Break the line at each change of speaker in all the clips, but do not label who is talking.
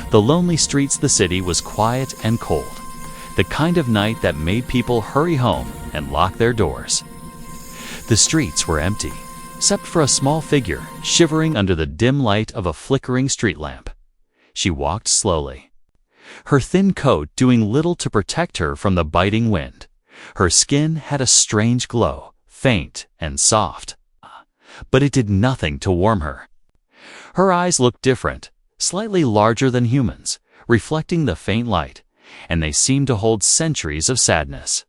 The lonely streets of the city was quiet and cold, the kind of night that made people hurry home and lock their doors. The streets were empty, except for a small figure shivering under the dim light of a flickering street lamp. She walked slowly, her thin coat doing little to protect her from the biting wind. Her skin had a strange glow, faint and soft, but it did nothing to warm her. Her eyes looked different, slightly larger than humans, reflecting the faint light, and they seemed to hold centuries of sadness.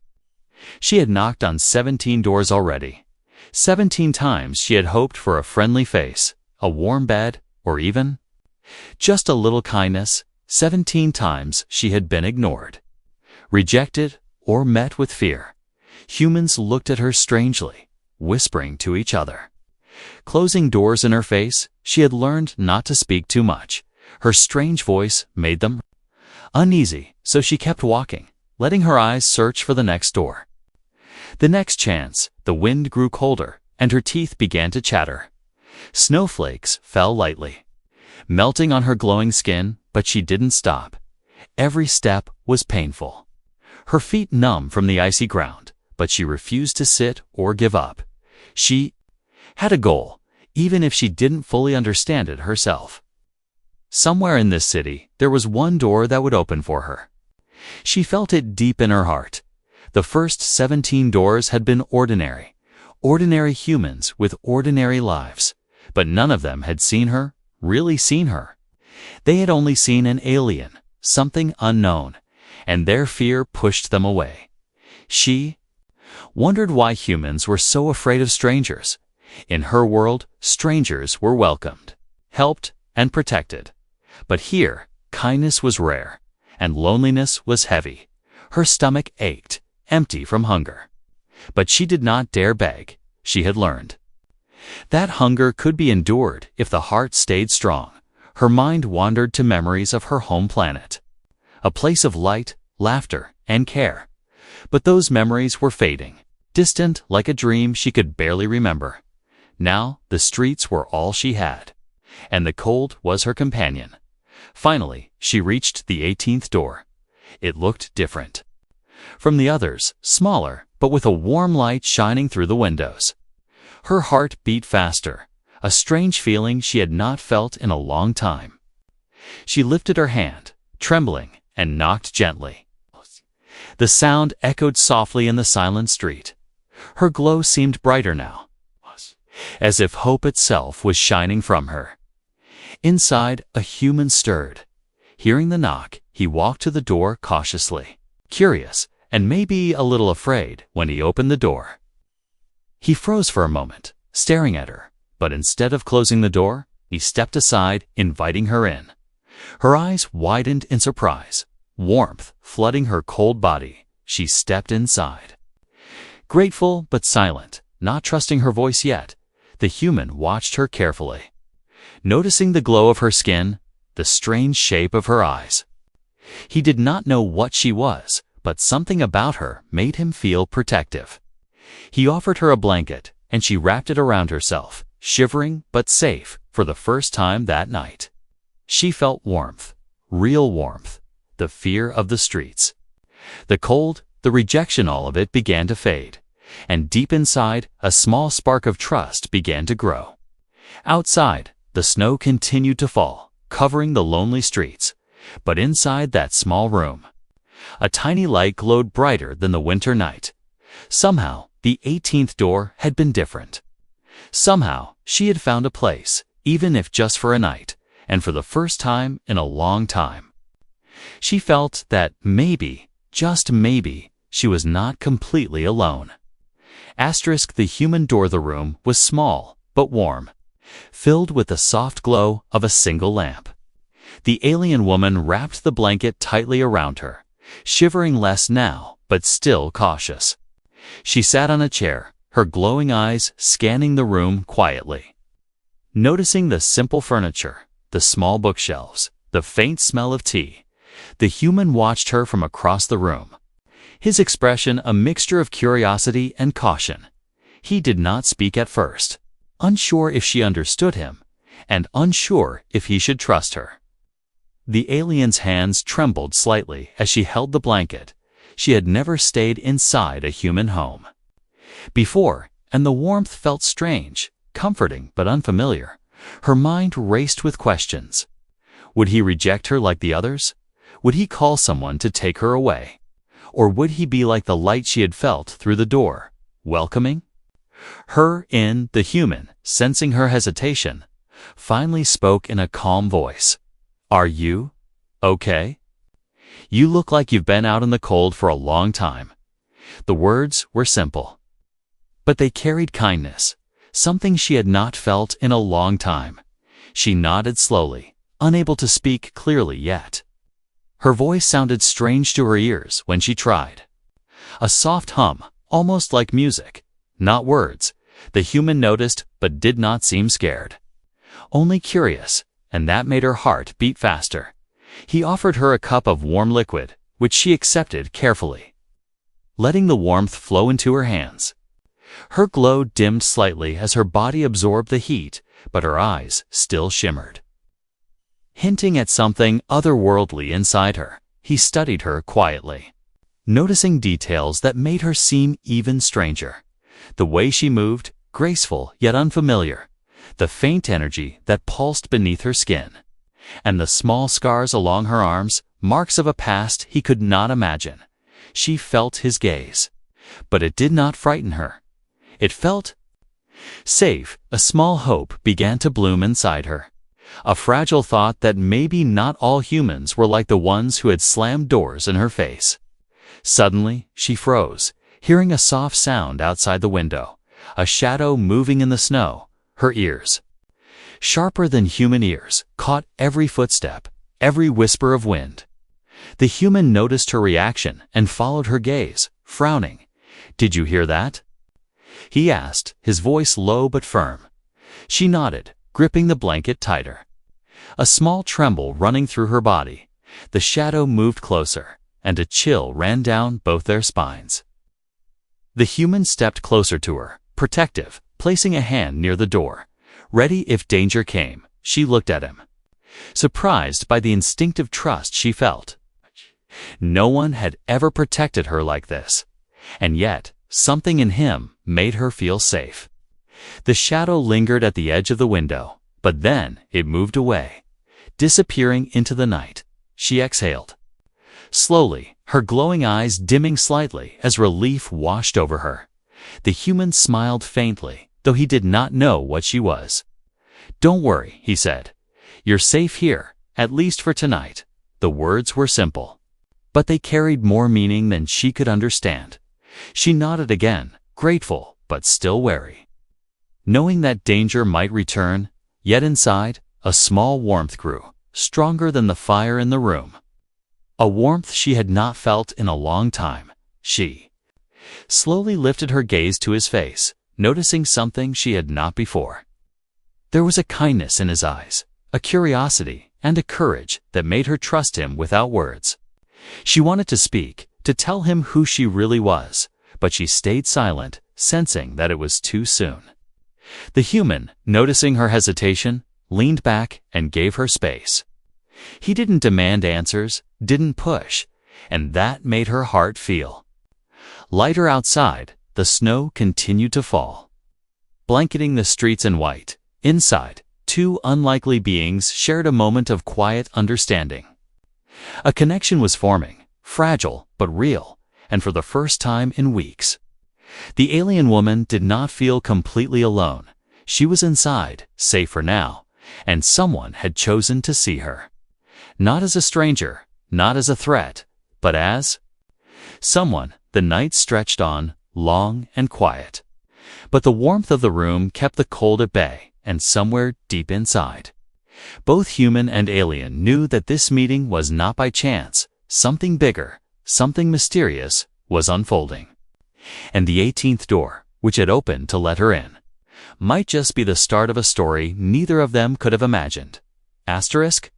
She had knocked on 17 doors already. 17 times she had hoped for a friendly face, a warm bed, or even just a little kindness. 17 times she had been ignored, rejected, or met with fear. Humans looked at her strangely, whispering to each other. Closing doors in her face, she had learned not to speak too much. Her strange voice made them uneasy, so she kept walking, letting her eyes search for the next door. The next chance, the wind grew colder, and her teeth began to chatter. Snowflakes fell lightly, melting on her glowing skin, but she didn't stop. Every step was painful. Her feet numb from the icy ground, but she refused to sit or give up. She had a goal, even if she didn't fully understand it herself. Somewhere in this city, there was one door that would open for her. She felt it deep in her heart. The first 17 doors had been ordinary humans with ordinary lives, but none of them had seen her, really seen her. They had only seen an alien, something unknown, and their fear pushed them away. She wondered why humans were so afraid of strangers. In her world, strangers were welcomed, helped, and protected. But here, kindness was rare, and loneliness was heavy. Her stomach ached, empty from hunger. But she did not dare beg. She had learned that hunger could be endured if the heart stayed strong. Her mind wandered to memories of her home planet, a place of light, laughter, and care. But those memories were fading, distant like a dream she could barely remember. Now the streets were all she had, and the cold was her companion. Finally, she reached the 18th door. It looked different from the others, smaller, but with a warm light shining through the windows. Her heart beat faster, a strange feeling she had not felt in a long time. She lifted her hand, trembling, and knocked gently. The sound echoed softly in the silent street. Her glow seemed brighter now, as if hope itself was shining from her. Inside, a human stirred. Hearing the knock, he walked to the door cautiously, curious and maybe a little afraid when he opened the door. He froze for a moment, staring at her, but instead of closing the door, he stepped aside, inviting her in. Her eyes widened in surprise, warmth flooding her cold body. She stepped inside. Grateful but silent, not trusting her voice yet, the human watched her carefully, noticing the glow of her skin, the strange shape of her eyes. He did not know what she was, but something about her made him feel protective. He offered her a blanket, and she wrapped it around herself, shivering but safe for the first time that night. She felt warmth, real warmth, the fear of the streets. The cold, the rejection, all of it began to fade, and deep inside, a small spark of trust began to grow. Outside, the snow continued to fall, covering the lonely streets, but inside that small room, a tiny light glowed brighter than the winter night. Somehow, the 18th door had been different. Somehow, she had found a place, even if just for a night, and for the first time in a long time. She felt that maybe, just maybe, she was not completely alone. The human door of the room was small, but warm, filled with the soft glow of a single lamp. The alien woman wrapped the blanket tightly around her, shivering less now, but still cautious. She sat on a chair, her glowing eyes scanning the room quietly. Noticing the simple furniture, the small bookshelves, the faint smell of tea, the human watched her from across the room, his expression a mixture of curiosity and caution. He did not speak at first, unsure if she understood him, and unsure if he should trust her. The alien's hands trembled slightly as she held the blanket. She had never stayed inside a human home before, and the warmth felt strange, comforting but unfamiliar. Her mind raced with questions. Would he reject her like the others? Would he call someone to take her away? Or would he be like the light she had felt through the door, welcoming her in? The human, sensing her hesitation, finally spoke in a calm voice. "Are you okay? You look like you've been out in the cold for a long time." The words were simple, but they carried kindness, something she had not felt in a long time. She nodded slowly, unable to speak clearly yet. Her voice sounded strange to her ears when she tried. A soft hum, almost like music, not words. The human noticed but did not seem scared, only curious, and that made her heart beat faster. He offered her a cup of warm liquid, which she accepted carefully, letting the warmth flow into her hands. Her glow dimmed slightly as her body absorbed the heat, but her eyes still shimmered, hinting at something otherworldly inside her. He studied her quietly, noticing details that made her seem even stranger. The way she moved, graceful yet unfamiliar, the faint energy that pulsed beneath her skin, and the small scars along her arms, marks of a past he could not imagine. She felt his gaze, but it did not frighten her. It felt safe. A small hope began to bloom inside her, a fragile thought that maybe not all humans were like the ones who had slammed doors in her face. Suddenly, she froze, hearing a soft sound outside the window, a shadow moving in the snow. Her ears, sharper than human ears, caught every footstep, every whisper of wind. The human noticed her reaction and followed her gaze, frowning. "Did you hear that?" he asked, his voice low but firm. She nodded, gripping the blanket tighter, a small tremble running through her body. The shadow moved closer, and a chill ran down both their spines. The human stepped closer to her, protective, placing a hand near the door, ready if danger came. She looked at him, surprised by the instinctive trust she felt. No one had ever protected her like this, and yet something in him made her feel safe. The shadow lingered at the edge of the window, but then it moved away, disappearing into the night. She exhaled slowly, her glowing eyes dimming slightly as relief washed over her. The human smiled faintly, though he did not know what she was. "Don't worry," he said. "You're safe here, at least for tonight." The words were simple, but they carried more meaning than she could understand. She nodded again, grateful but still wary, knowing that danger might return. Yet inside, a small warmth grew, stronger than the fire in the room, a warmth she had not felt in a long time. She slowly lifted her gaze to his face, noticing something she had not before. There was a kindness in his eyes, a curiosity and a courage that made her trust him without words. She wanted to speak, to tell him who she really was, but she stayed silent, sensing that it was too soon. The human, noticing her hesitation, leaned back and gave her space. He didn't demand answers, didn't push, and that made her heart feel lighter. Outside, the snow continued to fall, blanketing the streets in white. Inside, two unlikely beings shared a moment of quiet understanding. A connection was forming, fragile but real, and for the first time in weeks. The alien woman did not feel completely alone. She was inside, safe for now, and someone had chosen to see her. Not as a stranger, not as a threat, but as someone. The night stretched on, long and quiet, but the warmth of the room kept the cold at bay, and somewhere deep inside, both human and alien knew that this meeting was not by chance. Something bigger, something mysterious, was unfolding. And the 18th door, which had opened to let her in, might just be the start of a story neither of them could have imagined. Asterisk.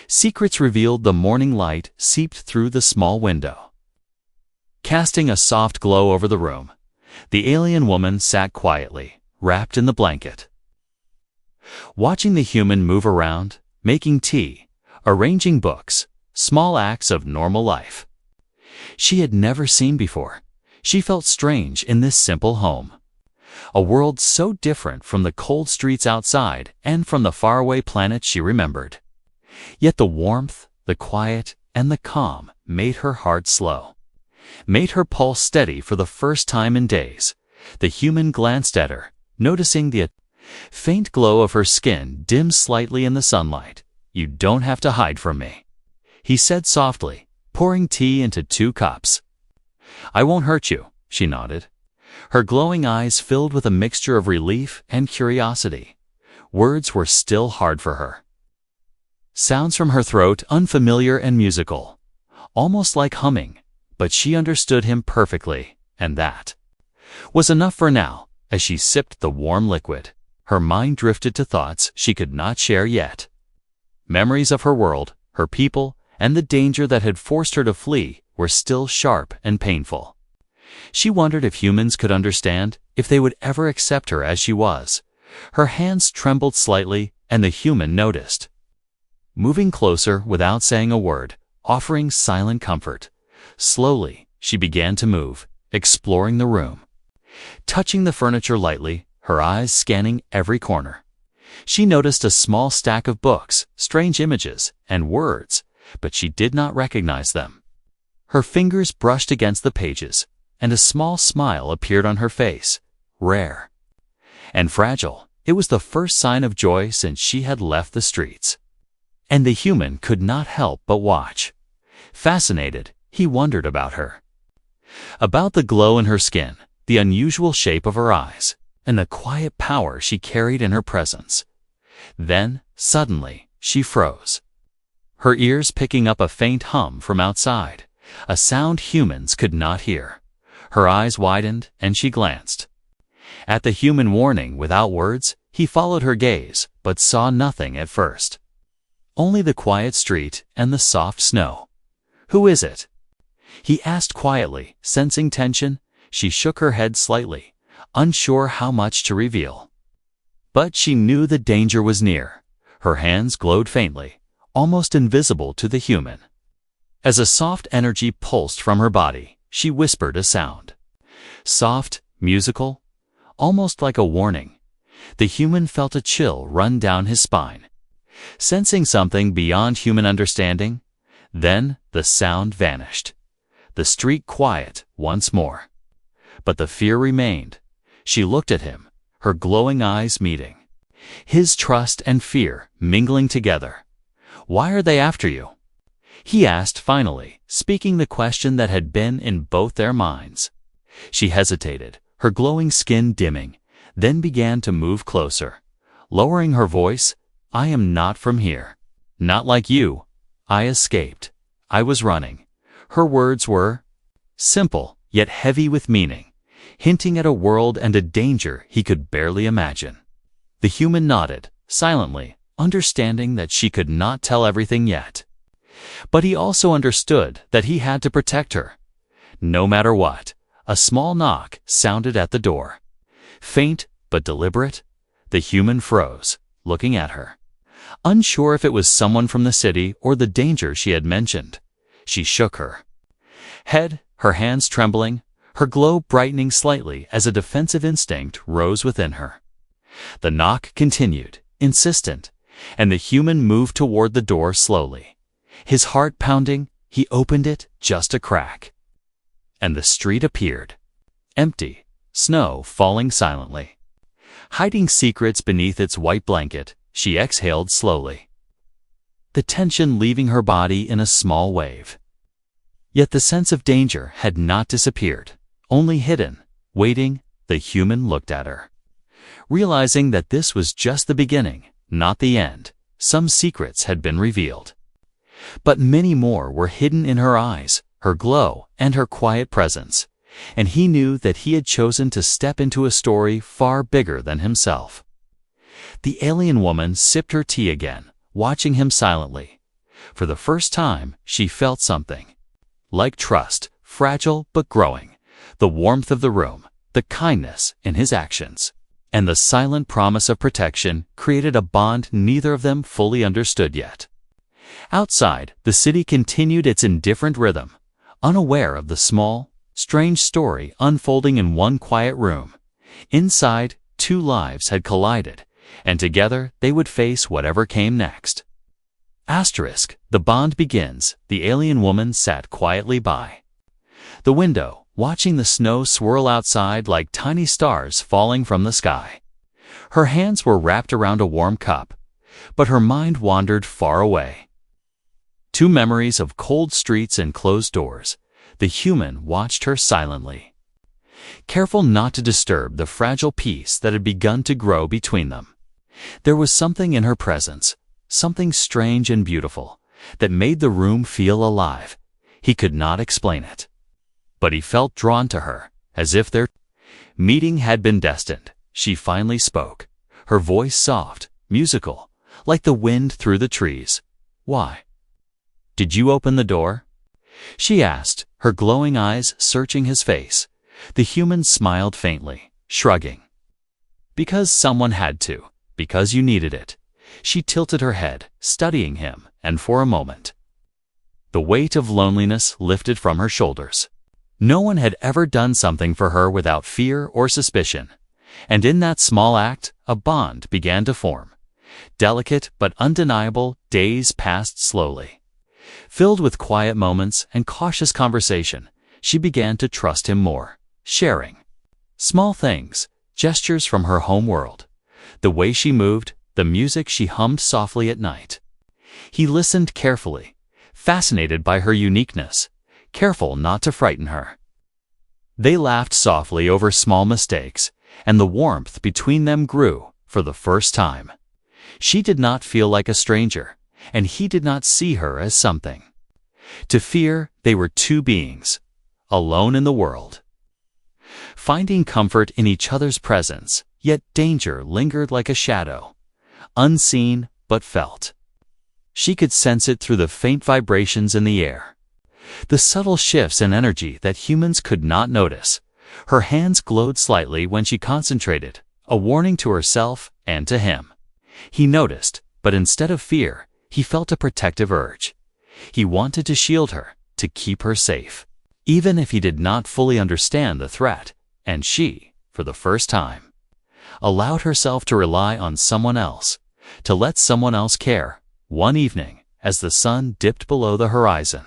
Secrets revealed. The morning light seeped through the small window, casting a soft glow over the room. The alien woman sat quietly, wrapped in the blanket, watching the human move around, making tea, arranging books, small acts of normal life. She had never seen before. She felt strange in this simple home. A world so different from the cold streets outside and from the faraway planet she remembered. Yet the warmth, the quiet, and the calm made her heart slow, made her pulse steady for the first time in days. The human glanced at her, noticing the faint glow of her skin dim slightly in the sunlight. "You don't have to hide from me," he said softly, pouring tea into 2 cups. "I won't hurt you," she nodded. Her glowing eyes filled with a mixture of relief and curiosity. Words were still hard for her. Sounds from her throat unfamiliar and musical, almost like humming, but she understood him perfectly, and that was enough for now. As she sipped the warm liquid, her mind drifted to thoughts she could not share yet. Memories of her world, her people, and the danger that had forced her to flee were still sharp and painful. She wondered if humans could understand, if they would ever accept her as she was. Her hands trembled slightly, and the human noticed. Moving closer without saying a word, offering silent comfort. Slowly, she began to move, exploring the room. Touching the furniture lightly, her eyes scanning every corner. She noticed a small stack of books, strange images, and words, but she did not recognize them. Her fingers brushed against the pages, and a small smile appeared on her face, rare and fragile. It was the first sign of joy since she had left the streets. And the human could not help but watch. Fascinated, he wondered about her. About the glow in her skin, the unusual shape of her eyes, and the quiet power she carried in her presence. Then, suddenly, she froze. Her ears picking up a faint hum from outside, a sound humans could not hear. Her eyes widened, and she glanced. At the human warning without words, he followed her gaze, but saw nothing at first. Only the quiet street and the soft snow. "Who is it?" he asked quietly, sensing tension. She shook her head slightly, unsure how much to reveal. But she knew the danger was near. Her hands glowed faintly, almost invisible to the human. As a soft energy pulsed from her body, she whispered a sound. Soft, musical, almost like a warning. The human felt a chill run down his spine, sensing something beyond human understanding. Then the sound vanished. The street quiet once more. But the fear remained. She looked at him, her glowing eyes meeting. His trust and fear mingling together. "Why are they after you?" he asked finally, speaking the question that had been in both their minds. She hesitated, her glowing skin dimming, then began to move closer. Lowering her voice, "I am not from here. Not like you. I escaped. I was running." Her words were simple, yet heavy with meaning, hinting at a world and a danger he could barely imagine. The human nodded, silently, understanding that she could not tell everything yet. But he also understood that he had to protect her. No matter what, a small knock sounded at the door. Faint but deliberate, the human froze, looking at her. Unsure if it was someone from the city or the danger she had mentioned. She shook her head, her hands trembling, her glow brightening slightly as a defensive instinct rose within her. The knock continued, insistent, and the human moved toward the door slowly. His heart pounding, he opened it just a crack. And the street appeared. Empty, snow falling silently. Hiding secrets beneath its white blanket, she exhaled slowly, the tension leaving her body in a small wave. Yet the sense of danger had not disappeared, only hidden, waiting. The human looked at her. Realizing that this was just the beginning, not the end, some secrets had been revealed. But many more were hidden in her eyes, her glow, and her quiet presence, and he knew that he had chosen to step into a story far bigger than himself. The alien woman sipped her tea again, watching him silently. For the first time, she felt something. Like trust, fragile but growing, the warmth of the room, the kindness in his actions, and the silent promise of protection created a bond neither of them fully understood yet. Outside, the city continued its indifferent rhythm, unaware of the small, strange story unfolding in one quiet room. Inside, two lives had collided, and together they would face whatever came next. Asterisk, the bond begins. The alien woman sat quietly by the window, watching the snow swirl outside like tiny stars falling from the sky. Her hands were wrapped around a warm cup, but her mind wandered far away. Two memories of cold streets and closed doors. The human watched her silently, careful not to disturb the fragile peace that had begun to grow between them. There was something in her presence, something strange and beautiful, that made the room feel alive. He could not explain it, but he felt drawn to her, as if their meeting had been destined. She finally spoke, her voice soft, musical, like the wind through the trees. "Why did you open the door?" she asked, her glowing eyes searching his face. The human smiled faintly, shrugging. "Because someone had to, because you needed it." She tilted her head, studying him, and for a moment, the weight of loneliness lifted from her shoulders. No one had ever done something for her without fear or suspicion, and in that small act, a bond began to form. Delicate but undeniable, days passed slowly. Filled with quiet moments and cautious conversation, she began to trust him more, sharing small things, gestures from her home world, the way she moved, the music she hummed softly at night. He listened carefully, fascinated by her uniqueness, careful not to frighten her. They laughed softly over small mistakes, and the warmth between them grew for the first time. She did not feel like a stranger, and he did not see her as something to fear. They were two beings, alone in the world, finding comfort in each other's presence, yet danger lingered like a shadow, unseen but felt. She could sense it through the faint vibrations in the air, the subtle shifts in energy that humans could not notice. Her hands glowed slightly when she concentrated, a warning to herself and to him. He noticed, but instead of fear, he felt a protective urge. He wanted to shield her, to keep her safe, even if he did not fully understand the threat. And she, for the first time, allowed herself to rely on someone else, to let someone else care. One evening, as the sun dipped below the horizon,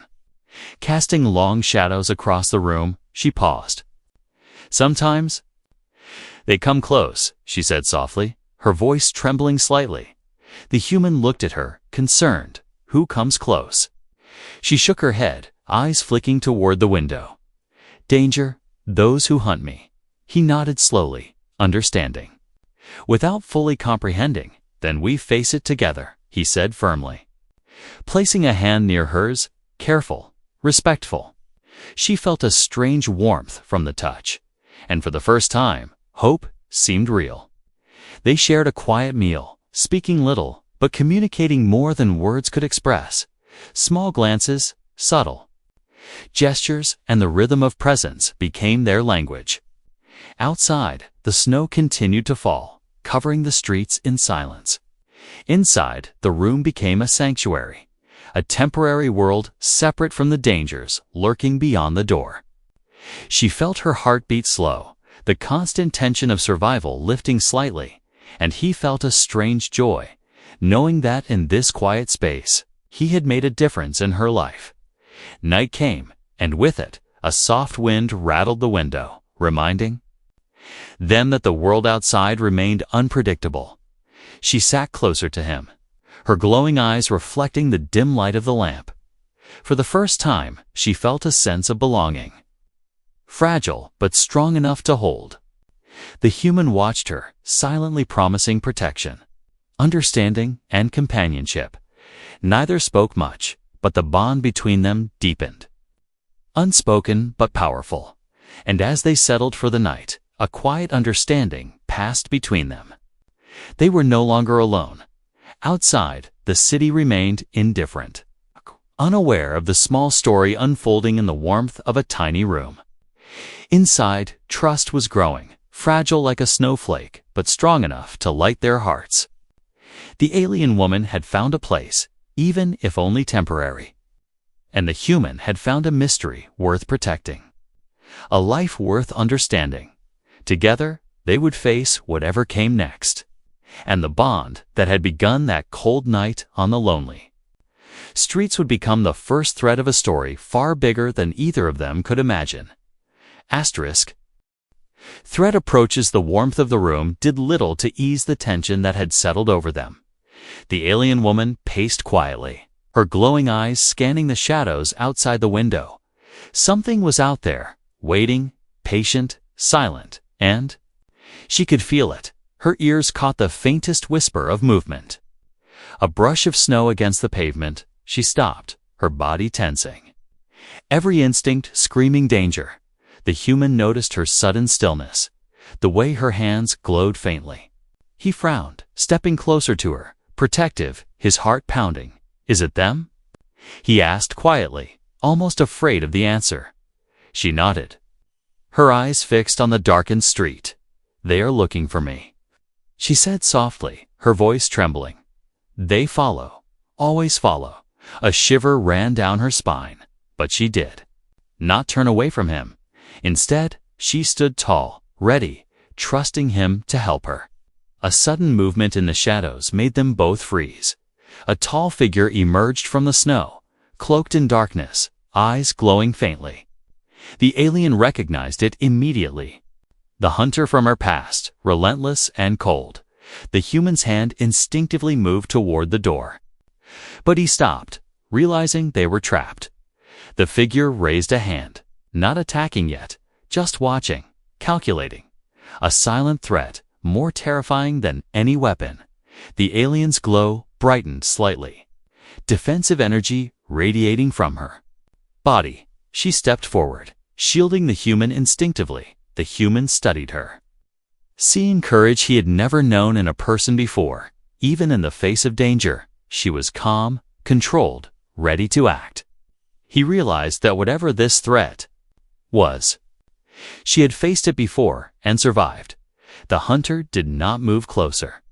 casting long shadows across the room, she paused. "Sometimes they come close," she said softly, her voice trembling slightly. The human looked at her, concerned. "Who comes close?" She shook her head, eyes flicking toward the window. "Danger, those who hunt me." He nodded slowly, understanding, without fully comprehending. "Then we face it together," he said firmly, placing a hand near hers, careful, respectful. She felt a strange warmth from the touch, and for the first time, hope seemed real. They shared a quiet meal, speaking little, but communicating more than words could express. Small glances, subtle gestures, and the rhythm of presence became their language. Outside, the snow continued to fall, covering the streets in silence. Inside, the room became a sanctuary, a temporary world separate from the dangers lurking beyond the door. She felt her heart beat slow, the constant tension of survival lifting slightly, and he felt a strange joy, knowing that in this quiet space, he had made a difference in her life. Night came, and with it, a soft wind rattled the window, reminding them that the world outside remained unpredictable. She sat closer to him, her glowing eyes reflecting the dim light of the lamp. For the first time, she felt a sense of belonging, fragile but strong enough to hold. The human watched her, silently promising protection, understanding, and companionship. Neither spoke much, but the bond between them deepened. Unspoken but powerful, and as they settled for the night, a quiet understanding passed between them. They were no longer alone. Outside, the city remained indifferent, unaware of the small story unfolding in the warmth of a tiny room. Inside, trust was growing, fragile like a snowflake, but strong enough to light their hearts. The alien woman had found a place, even if only temporary. And the human had found a mystery worth protecting, a life worth understanding. Together, they would face whatever came next, and the bond that had begun that cold night on the lonely streets would become the first thread of a story far bigger than either of them could imagine. Asterisk. Threat approaches. The warmth of the room did little to ease the tension that had settled over them. The alien woman paced quietly, her glowing eyes scanning the shadows outside the window. Something was out there, waiting, patient, silent, and she could feel it. Her ears caught the faintest whisper of movement. A brush of snow against the pavement. She stopped, her body tensing, every instinct screaming danger. The human noticed her sudden stillness, the way her hands glowed faintly. He frowned, stepping closer to her, protective, his heart pounding. "Is it them?" he asked quietly, almost afraid of the answer. She nodded, her eyes fixed on the darkened street. "They are looking for me," she said softly, her voice trembling. "They follow, always follow." A shiver ran down her spine, but she did not turn away from him. Instead, she stood tall, ready, trusting him to help her. A sudden movement in the shadows made them both freeze. A tall figure emerged from the snow, cloaked in darkness, eyes glowing faintly. The alien recognized it immediately. The hunter from her past, relentless and cold. The human's hand instinctively moved toward the door. But he stopped, realizing they were trapped. The figure raised a hand, not attacking yet, just watching, calculating. A silent threat, more terrifying than any weapon. The alien's glow brightened slightly, defensive energy radiating from her body. She stepped forward, shielding the human instinctively. The human studied her, seeing courage he had never known in a person before. Even in the face of danger, she was calm, controlled, ready to act. He realized that whatever this threat was, she had faced it before and survived. The hunter did not move closer,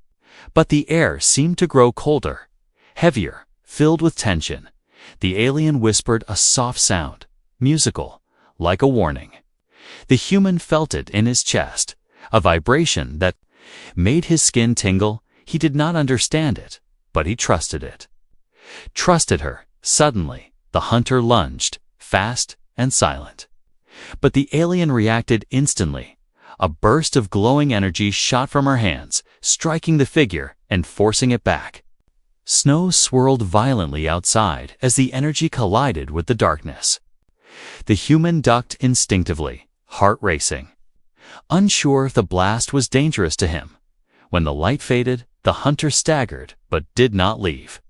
but the air seemed to grow colder, heavier, filled with tension. The alien whispered a soft sound, musical, like a warning. The human felt it in his chest, a vibration that made his skin tingle. He did not understand it, but he trusted it. Trusted her. Suddenly, the hunter lunged, fast and silent. But the alien reacted instantly. A burst of glowing energy shot from her hands, striking the figure and forcing it back. Snow swirled violently outside as the energy collided with the darkness. The human ducked instinctively, heart racing, unsure if the blast was dangerous to him. When the light faded, the hunter staggered but did not leave.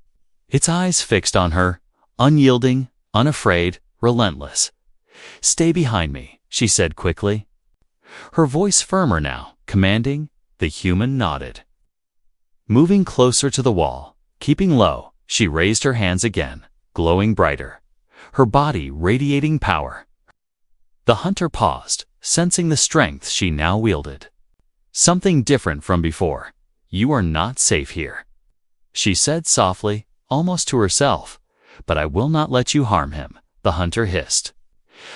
Its eyes fixed on her, unyielding, unafraid, relentless. "Stay behind me," she said quickly. Her voice firmer now, commanding. The human nodded. Moving closer to the wall, keeping low, she raised her hands again, glowing brighter, her body radiating power. The hunter paused, sensing the strength she now wielded. "Something different from before. You are not safe here," she said softly, almost to herself. "But I will not let you harm him," the hunter hissed.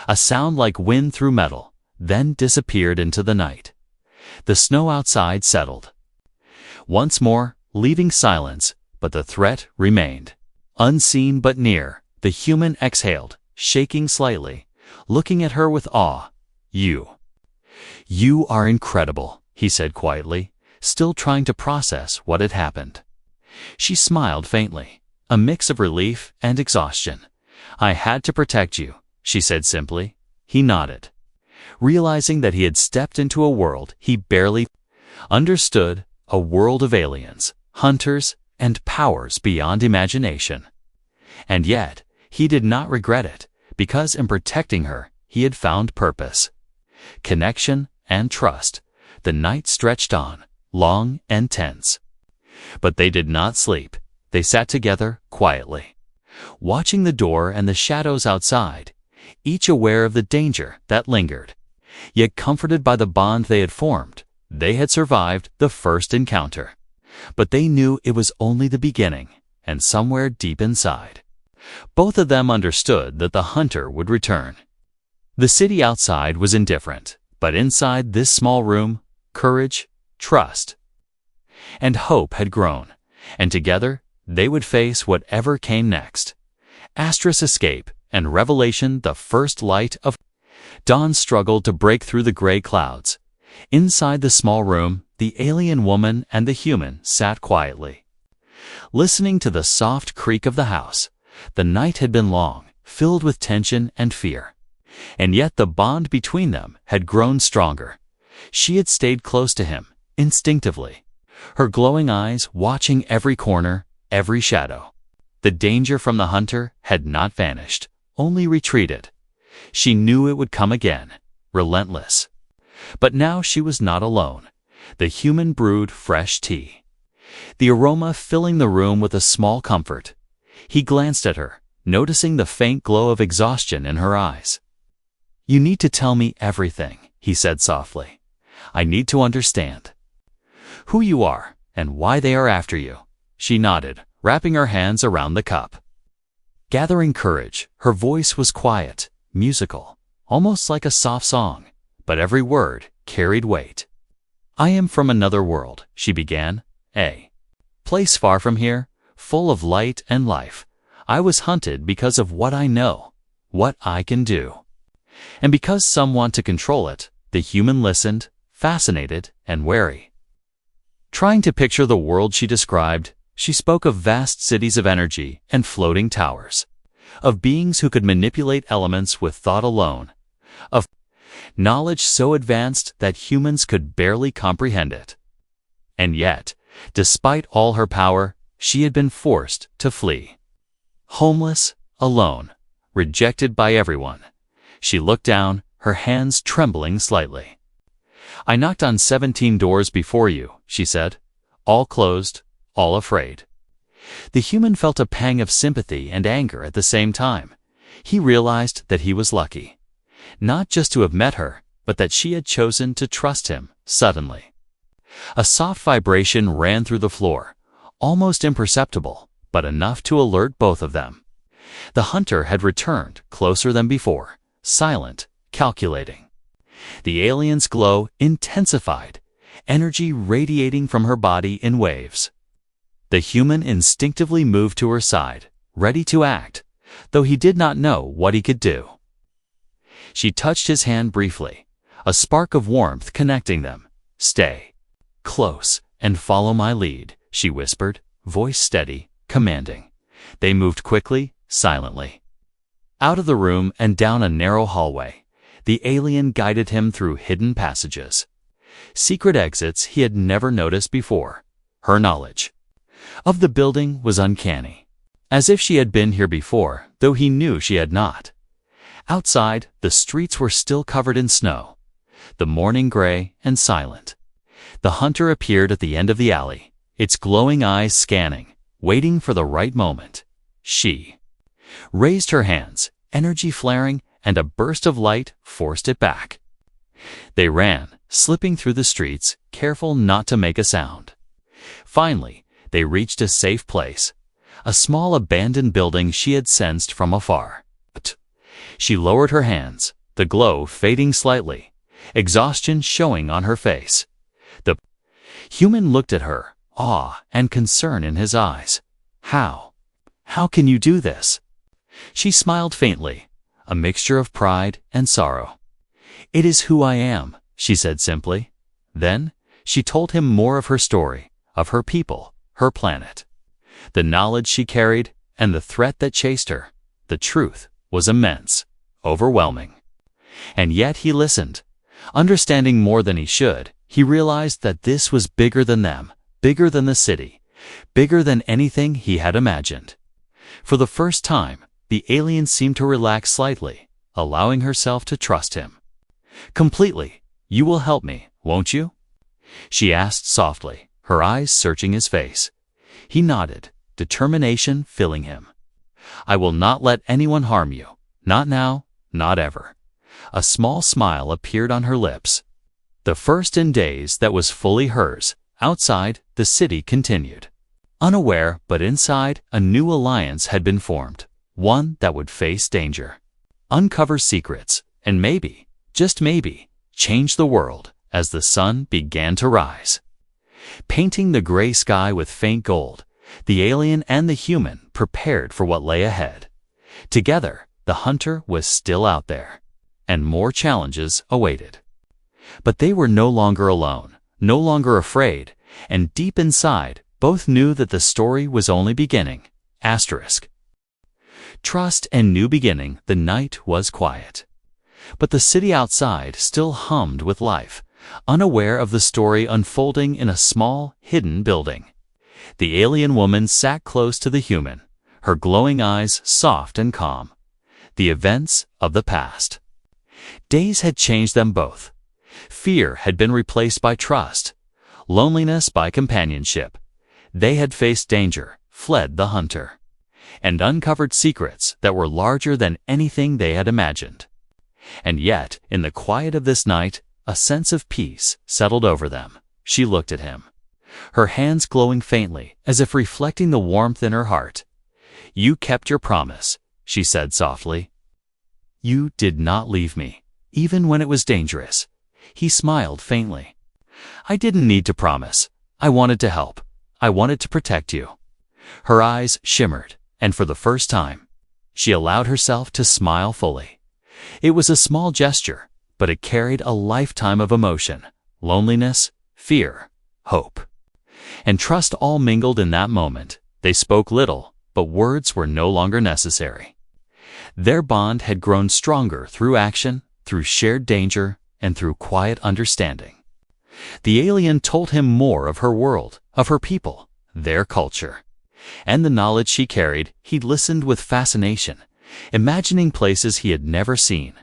A sound like wind through metal, then disappeared into the night. The snow outside settled once more, leaving silence, but the threat remained. Unseen but near, the human exhaled, shaking slightly, looking at her with awe. You are incredible," he said quietly, still trying to process what had happened. She smiled faintly, a mix of relief and exhaustion. "I had to protect you," she said simply. He nodded, realizing that he had stepped into a world he barely understood, a world of aliens, hunters, and powers beyond imagination. And yet, he did not regret it, because in protecting her, he had found purpose, connection, and trust. The night stretched on, long and tense. But they did not sleep. They sat together quietly, watching the door and the shadows outside, each aware of the danger that lingered, yet comforted by the bond they had formed. They had survived the first encounter, but they knew it was only the beginning. and somewhere deep inside, both of them understood that the hunter would return. The city outside was indifferent, but inside this small room, courage, trust, and hope had grown, and together they would face whatever came next. Asterisk escape and revelation. The first light of dawn struggled to break through the gray clouds. Inside the small room, the alien woman and the human sat quietly, listening to the soft creak of the house. The night had been long, filled with tension and fear, and yet the bond between them had grown stronger. She had stayed close to him, instinctively, her glowing eyes watching every corner, every shadow. The danger from the hunter had not vanished, only retreated. She knew it would come again, relentless. But now she was not alone. The human brewed fresh tea, the aroma filling the room with a small comfort. He glanced at her, noticing the faint glow of exhaustion in her eyes. "You need to tell me everything," he said softly. "I need to understand who you are and why they are after you." She nodded, wrapping her hands around the cup. Gathering courage, her voice was quiet, musical, almost like a soft song, but every word carried weight. "I am from another world," she began, "a place far from here, full of light and life. I was hunted because of what I know, what I can do. And because some want to control it." The human listened, fascinated and wary. Trying to picture the world she described, she spoke of vast cities of energy and floating towers, of beings who could manipulate elements with thought alone, of knowledge so advanced that humans could barely comprehend it. And yet, despite all her power, she had been forced to flee. Homeless, alone, rejected by everyone. She looked down, her hands trembling slightly. "I knocked on 17 doors before you," she said, "all closed, all afraid." The human felt a pang of sympathy and anger at the same time. He realized that he was lucky, not just to have met her, but that she had chosen to trust him suddenly. A soft vibration ran through the floor, almost imperceptible, but enough to alert both of them. The hunter had returned, closer than before, silent, calculating. The alien's glow intensified, energy radiating from her body in waves. The human instinctively moved to her side, ready to act, though he did not know what he could do. She touched his hand briefly, a spark of warmth connecting them. "Stay close and follow my lead," she whispered, voice steady, commanding. They moved quickly, silently. Out of the room and down a narrow hallway, the alien guided him through hidden passages, secret exits he had never noticed before. Her knowledge of the building was uncanny, as if she had been here before, though he knew she had not. Outside, the streets were still covered in snow, the morning gray and silent. The hunter appeared at the end of the alley, its glowing eyes scanning, waiting for the right moment. She raised her hands, energy flaring, and a burst of light forced it back. They ran, slipping through the streets, careful not to make a sound. Finally, they reached a safe place, a small abandoned building she had sensed from afar. She lowered her hands, the glow fading slightly, exhaustion showing on her face. The human looked at her, awe and concern in his eyes. How can you do this?" She smiled faintly, a mixture of pride and sorrow. "It is who I am," she said simply. Then, she told him more of her story, of her people, her planet, the knowledge she carried, and the threat that chased her. The truth was immense, overwhelming. And yet he listened. Understanding more than he should, he realized that this was bigger than them, bigger than the city, bigger than anything he had imagined. For the first time, the alien seemed to relax slightly, allowing herself to trust him completely. "You will help me, won't you?" she asked softly, her eyes searching his face. He nodded, determination filling him. "I will not let anyone harm you, not now, not ever." A small smile appeared on her lips, the first in days that was fully hers. Outside, the city continued. Unaware, but inside, a new alliance had been formed, one that would face danger, uncover secrets, and maybe, just maybe, change the world as the sun began to rise. Painting the gray sky with faint gold, the alien and the human prepared for what lay ahead. Together, the hunter was still out there, and more challenges awaited. But they were no longer alone, no longer afraid, and deep inside, both knew that the story was only beginning. Trust and new beginning, the night was quiet. But the city outside still hummed with life, unaware of the story unfolding in a small, hidden building. The alien woman sat close to the human, her glowing eyes soft and calm. The events of the past. Days had changed them both. Fear had been replaced by trust, loneliness by companionship. They had faced danger, fled the hunter, and uncovered secrets that were larger than anything they had imagined. And yet, in the quiet of this night, a sense of peace settled over them. She looked at him, her hands glowing faintly, as if reflecting the warmth in her heart. "You kept your promise," she said softly. "You did not leave me, even when it was dangerous." He smiled faintly. "I didn't need to promise. I wanted to help. I wanted to protect you." Her eyes shimmered, and for the first time, she allowed herself to smile fully. It was a small gesture, but it carried a lifetime of emotion, loneliness, fear, hope, and trust all mingled in that moment. They spoke little, but words were no longer necessary. Their bond had grown stronger through action, through shared danger, and through quiet understanding. The alien told him more of her world, of her people, their culture. And the knowledge she carried, he listened with fascination, imagining places he had never seen,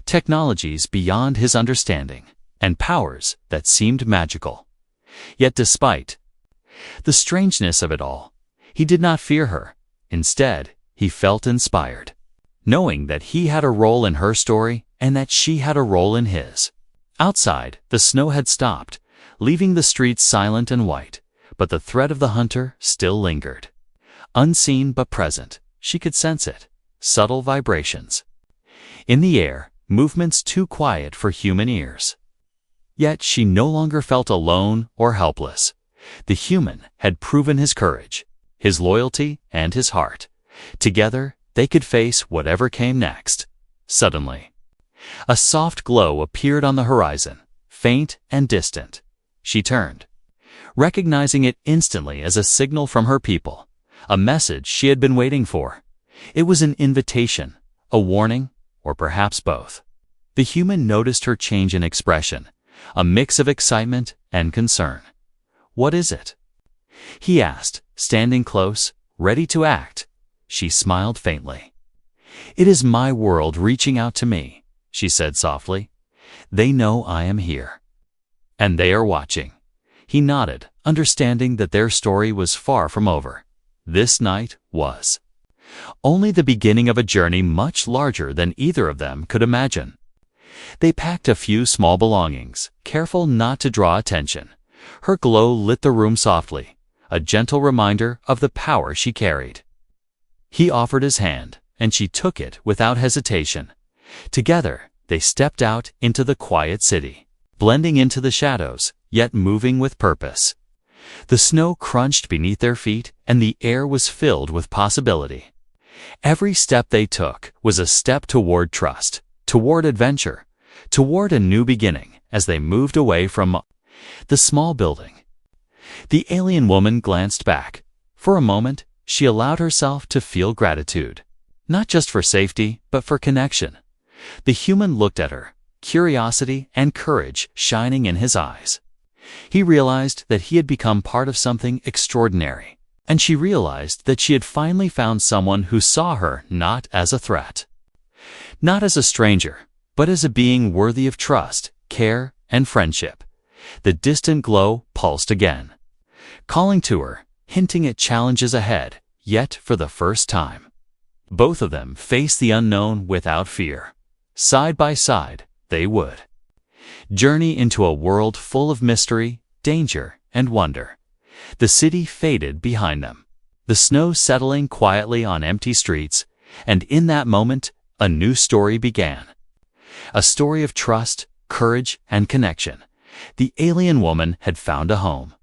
technologies beyond his understanding, and powers that seemed magical. Yet despite the strangeness of it all, he did not fear her. Instead, he felt inspired, knowing that he had a role in her story and that she had a role in his. Outside, the snow had stopped, leaving the streets silent and white, but the threat of the hunter still lingered. Unseen but present, she could sense it, subtle vibrations. In the air, movements too quiet for human ears. Yet she no longer felt alone or helpless. The human had proven his courage, his loyalty, and his heart. Together, they could face whatever came next. Suddenly, a soft glow appeared on the horizon, faint and distant. She turned, recognizing it instantly as a signal from her people, a message she had been waiting for. It was an invitation, a warning, or perhaps both. The human noticed her change in expression, a mix of excitement and concern. "What is it?" he asked, standing close, ready to act. She smiled faintly. "It is my world reaching out to me," she said softly. "They know I am here. And they are watching." He nodded, understanding that their story was far from over. This night was only the beginning of a journey much larger than either of them could imagine. They packed a few small belongings, careful not to draw attention. Her glow lit the room softly, a gentle reminder of the power she carried. He offered his hand, and she took it without hesitation. Together, they stepped out into the quiet city, blending into the shadows, yet moving with purpose. The snow crunched beneath their feet, and the air was filled with possibility. Every step they took was a step toward trust, toward adventure, toward a new beginning as they moved away from the small building. The alien woman glanced back. For a moment, she allowed herself to feel gratitude, not just for safety, but for connection. The human looked at her, curiosity and courage shining in his eyes. He realized that he had become part of something extraordinary, and she realized that she had finally found someone who saw her not as a threat, not as a stranger, but as a being worthy of trust, care, and friendship. The distant glow pulsed again, calling to her, hinting at challenges ahead, yet for the first time, both of them faced the unknown without fear. Side by side, they would journey into a world full of mystery, danger, and wonder. The city faded behind them, the snow settling quietly on empty streets, and in that moment, a new story began. A story of trust, courage, and connection. The alien woman had found a home.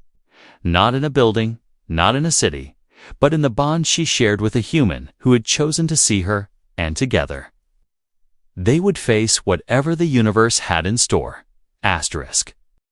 Not in a building, not in a city, but in the bond she shared with a human who had chosen to see her, and together they would face whatever the universe had in store. Asterisk.